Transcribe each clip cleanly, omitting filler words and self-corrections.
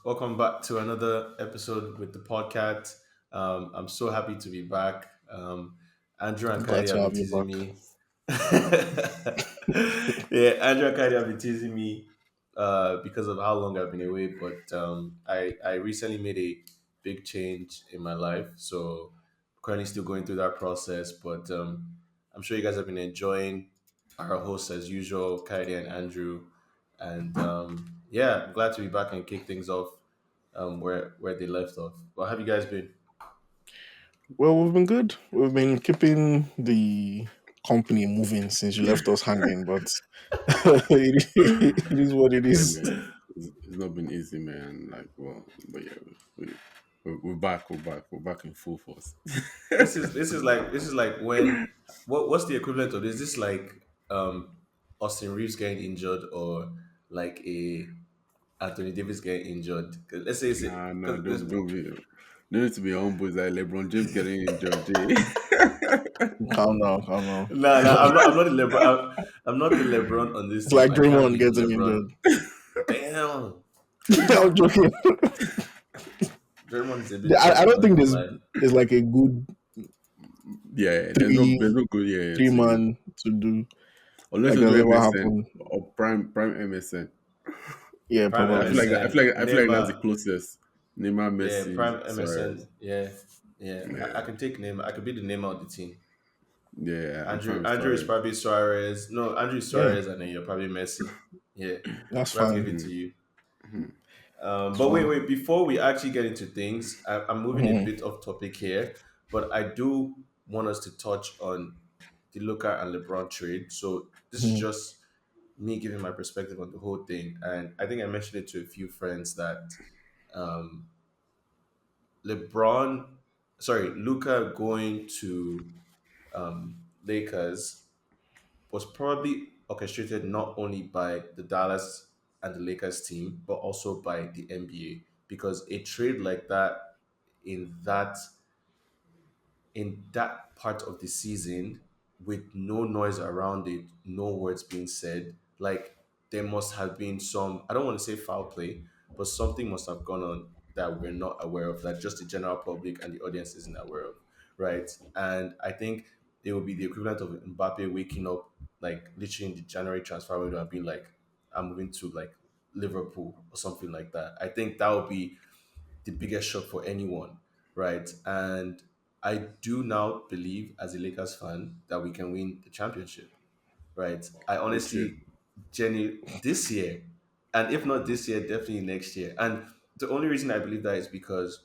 Welcome back to another episode with the podcast. I'm so happy to be back. Andrew and Glad Kaidi to have been have you teasing back. me. Yeah, Andrew and Kaidi have been teasing me because of how long I've been away. But I recently made a big change in my life, so currently still going through that process. But I'm sure you guys have been enjoying our hosts as usual, Kaidi and Andrew. And yeah, I'm glad to be back and kick things off where they left off. Well, have you guys been? Well, we've been good. We've been keeping the company moving since you left us hanging, but it is what it Yeah, is. man. It's not been easy, man. But yeah, we're back. We're back in full force. This is like when what's the equivalent of this? Is this like Austin Reeves getting injured or like a Anthony Davis getting injured? 'Cause let's say it's Nah, because don't need to be humble. It's like LeBron James getting injured, Jay. Calm down, calm down. nah, I'm not the LeBron. I'm not the LeBron on this It's team. like I can't Draymond be the getting LeBron. injured. Damn, I'm joking. Draymond is a bit I tough. don't Not think gonna there's lie. there's like a good Yeah, there's three no good. Yeah, three to man to do unless like you has do ever MSN happened. or prime MSN. Yeah, Prime probably. MSN, I feel like that's the Neymar. closest. Neymar, Yeah, Messi, Prime Suarez. MSN. Yeah, yeah. I Yeah, can take name. I could be the name of the team. yeah. I'm fine Andrew. with Andrew is Suarez. probably Suarez. No, Andrew is Yeah, Suarez, and then you're probably Messi. Yeah, that's we have to give fine. it to you. Mhm. It's But wait, fine. wait. Before we actually get into things, I'm moving a Mhm. bit off topic here, but I do want us to touch on the Luka and LeBron trade. So this is Mhm. just me giving my perspective on the whole thing, and I think I mentioned it to a few friends that um, LeBron, sorry, Luca going to Lakers was probably orchestrated not only by the Dallas and the Lakers team, but also by the NBA because a trade like that in that in that part of the season with no noise around it, no words being said, like there must have been some, I don't want to say foul play, but something must have gone on that we're not aware of, that just the general public and the audience isn't aware of, right? And I think it would be the equivalent of Mbappe waking up like literally in the January transfer window and being like, I'm moving to like Liverpool or something like that. I think that would be the biggest shock for anyone, right? And I do now believe, as a Lakers fan, that we can win the championship, right? I Which year? honestly, Jenny, this year, and if not this year, definitely next year. And the only reason I believe that is because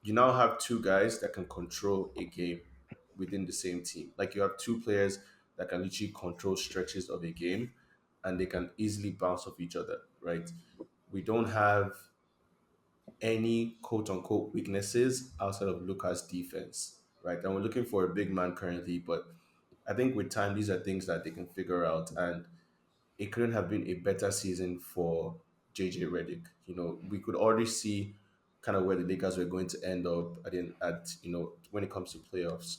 you now have two guys that can control a game within the same team. Like you have two players that can literally control stretches of a game and they can easily bounce off each other, right? We don't have any quote unquote weaknesses outside of Luca's defense, right? And we're looking for a big man currently, but I think with time, these are things that they can figure out. And it couldn't have been a better season for JJ Redick. You know, we could already see kind of where the Lakers were going to end up at when it comes to playoffs.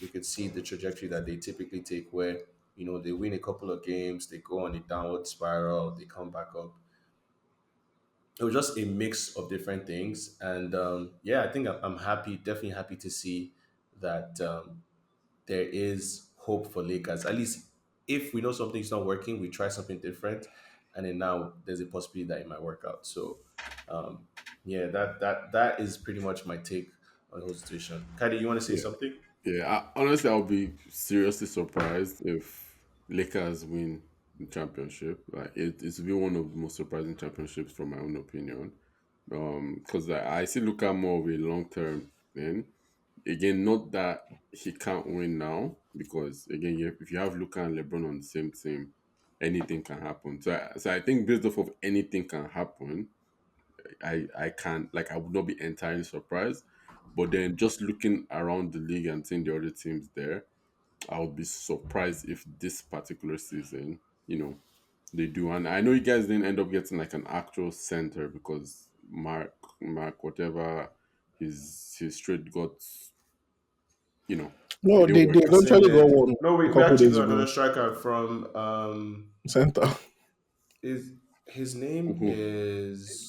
We could see the trajectory that they typically take where, they win a couple of games, they go on a downward spiral, they come back up. It was just a mix of different things. And yeah, I think I'm happy, definitely happy to see that there is hope for Lakers. At least if we know something's not working, we try something different, and then now there's a possibility that it might work out. So, um, yeah, that is pretty much my take on the whole situation. Kaidi, you want to say Yeah. something? Yeah, honestly, I'll be seriously surprised if Lakers win the championship. Like it's be one of the most surprising championships, from my own opinion. Because I see Luka more of a long term thing. Again, not that he can't win now, because again, if you have Luka and LeBron on the same team, anything can happen. So I think based off of anything can happen, I can't, like, I would not be entirely surprised. But then just looking around the league and seeing the other teams there, I would be surprised if this particular season, they do. And I know you guys didn't end up getting like an actual center because Mark, whatever his trade got, it No, didn't they work out. eventually got Rescinded. one No, a we couple actually days got another ago. striker from Center. is His name Who?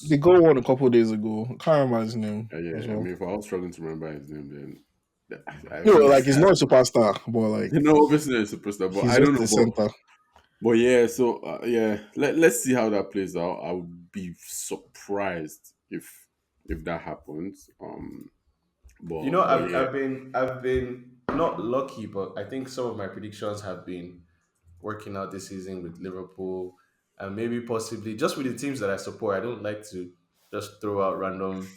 The is. goal won a couple of days ago. I can't remember his name as Yeah, I well. mean, if I was struggling to remember his name, then I No, feel like like he's not a superstar, but like no, obviously not a superstar, but he's I don't just know. a center. But yeah, so yeah, let's see how that plays out. I would be surprised if that happens. But yeah, I've been not lucky, but I think some of my predictions have been working out this season with Liverpool, and maybe possibly just with the teams that I support. I don't like to just throw out random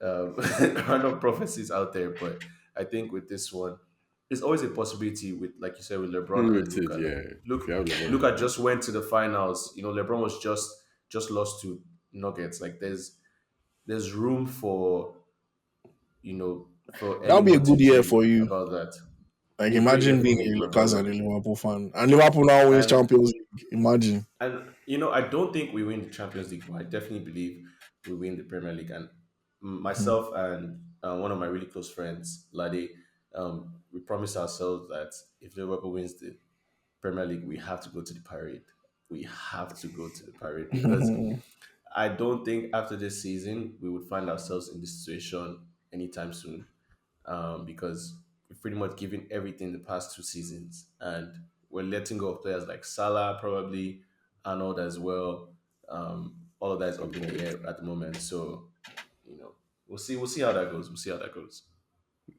random prophecies out there, but I think with this one, it's always a possibility with, like you said, with LeBron and unrated, Luca. Like yeah. If you have LeBron and Luca Luka, just went to the finals. LeBron was just lost to Nuggets. Like there's room for That would be a anyone to good year dream for you. about that. Like A great year imagine for being me a for my Lucas brother. and a Liverpool fan, and Liverpool now wins And Champions League. Imagine. I don't think we win the Champions League, but I definitely believe we win the Premier League. And Hmm. myself and one of my really close friends, Lade, we promised ourselves that if Liverpool wins the Premier League, we have to go to the parade. We have to go to the parade because I don't think after this season we would find ourselves in this situation anytime soon, because we've pretty much given everything the past 2 seasons, and we're letting go of players like Salah, probably Arnold as well. All of that is up in the air at the moment, so you know we'll see. We'll see how that goes. We'll see how that goes.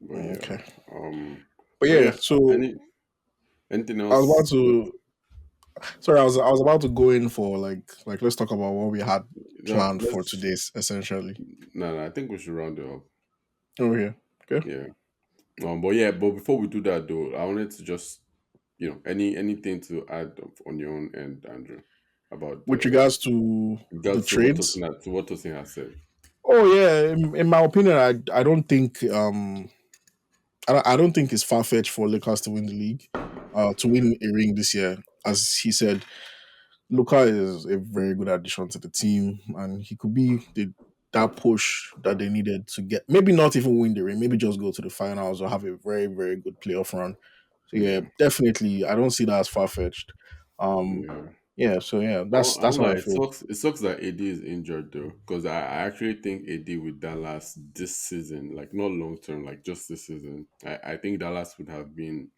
but yeah, Okay, um, but but yeah. yeah. So Anything I was about else? to. Sorry, I was about to go in for like let's talk about what we had No, planned for let's. today's essentially No, I think we should round it up. over here. Okay. Yeah. But yeah, but before we do that though, I wanted to just anything to add on your own end, Andrew, about With the regards to the regards trades. To what Tosin has said. Oh yeah, in my opinion, I don't think I don't think it's far fetched for Lakers to win the league, to win a ring this year. As he said, Luka is a very good addition to the team, and he could be that push that they needed to get. Maybe not even win the ring, maybe just go to the finals or have a very very good playoff run. So yeah, Yeah, definitely, I don't see that as far fetched. Um, yeah. yeah, so yeah, I that's won't how lie, I it feel. sucks. It sucks that AD is injured though, because I actually think AD with Dallas this season, like not long term, like just this season, I think Dallas would have been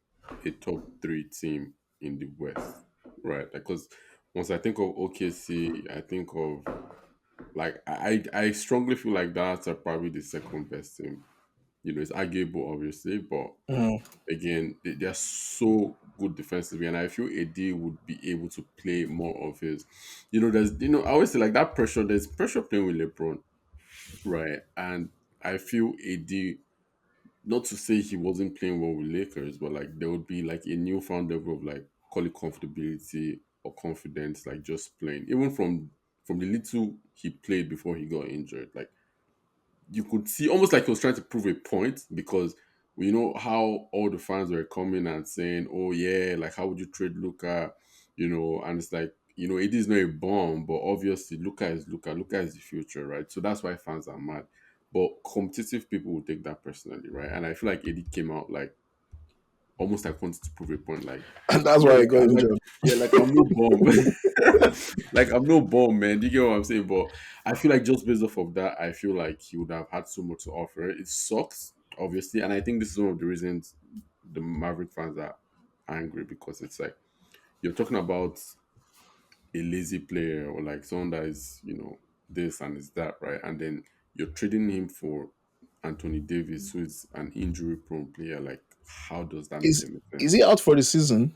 a top three team in the West, right? Because once I think of OKC, I think of like I strongly feel like Dallas are probably the second best team. It's arguable, obviously, but Mhm. again, they're so good defensively, and I feel AD would be able to play more of his. I always say like that pressure. There's pressure playing with LeBron, right? And I feel AD. Not to say he wasn't playing well with Lakers, but like there would be like a newfound level of like call it comfortability or confidence, like just playing. Even from the little he played before he got injured, like you could see almost like he was trying to prove a point because you know how all the fans were coming and saying, "Oh yeah, like how would you trade Luca?" And it's like it is not a bomb, but obviously Luca is Luca. Luca is the future, right? So that's why fans are mad. But competitive people will take that personally, right? And I feel like Eddie came out like almost like wanted to prove a point, like And that's yeah, why he got like injured. yeah, like I'm no bomb. Like I'm no bomb, man. Do you get what I'm saying? But I feel like just based off of that, I feel like he would have had so much to offer. It sucks, obviously, and I think this is one of the reasons the Maverick fans are angry because it's like you're talking about a lazy player or like someone that is, this and is that, right? And then you're trading him for Anthony Davis, who is an injury prone player. Like, how does that make Is any is sense? he out for the season?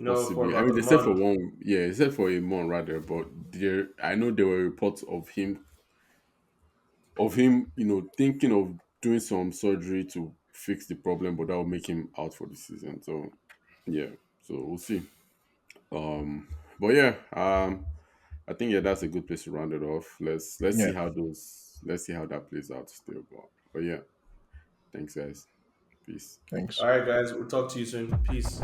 For Possibly. I about mean, a they said for month. one, yeah, they said for a month rather, but I know there were reports of him, thinking of doing some surgery to fix the problem, but that will make him out for the season. So, yeah, so we'll see. But yeah, I think yeah, that's a good place to round it off. Yeah, Let's see how that plays out still. But yeah, thanks guys. Peace. thanks. All right, guys. We'll talk to you soon. Peace.